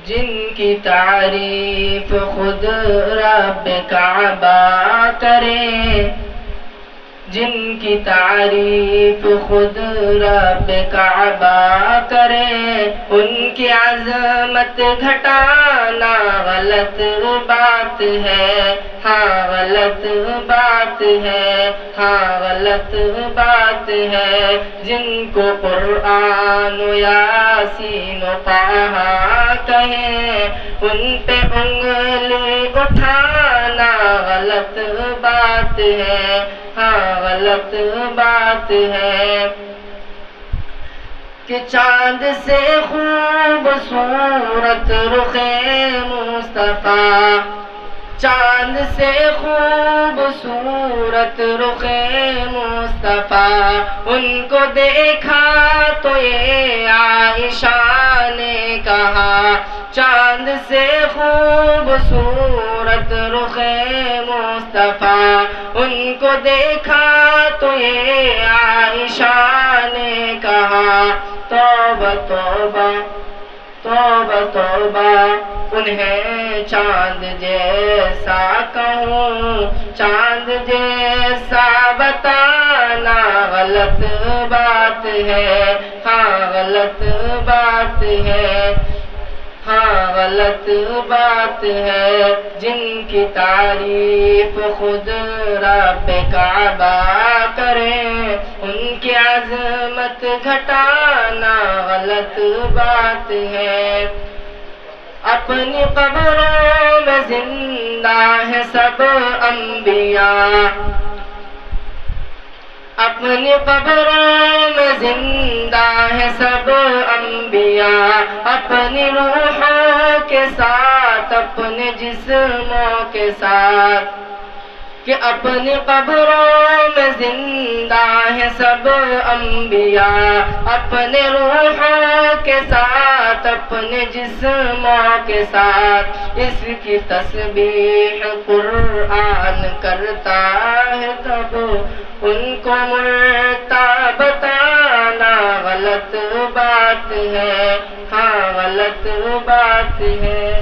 جن کی تعریف خود رب کعبہ کرے، جن کی تعریف خود رب کعبہ کرے، ان کی عظمت گھٹانا غلط بات ہے، ہاں غلط بات ہے، ہاں غلط بات ہے۔ جن کو قرآن و یاسین و طٰہٰ کہیں، ان پہ انگلی اٹھانا غلط بات ہے، ہاں غلط بات ہے۔ کہ چاند سے خوبصورت رخ مصطفیٰ، چاند سے خوبصورت رخ مصطفیٰ، ان کو دیکھا تو یہ عائشہ نے کہا، چاند سے خوبصورت رخ مصطفیٰ، ان کو دیکھا تو یہ عائشہ نے کہا، توبہ توبہ توبہ توبہ، انہیں چاند جیسا کہوں، چاند جیسا بتانا غلط بات ہے، ہاں غلط بات ہے، ہاں غلط بات ہے۔ جن کی تعریف خود رب کعبہ کریں، ان کی عظمت گھٹانا غلط بات ہے۔ اپنی قبروں میں زندہ ہے سب انبیاء، اپنی قبروں میں زندہ ہے سب انبیاء، اپنی روحوں کے ساتھ، اپنے جسموں کے ساتھ، کہ اپنی قبروں میں زندہ ہے سب انبیاء، اپنے روحوں کے ساتھ، اپنے جسموں کے ساتھ، اس کی تسبیح قرآن کرتا ہے تب ان کو ملتا بتانا غلط بات ہے، ہاں غلط بات ہے۔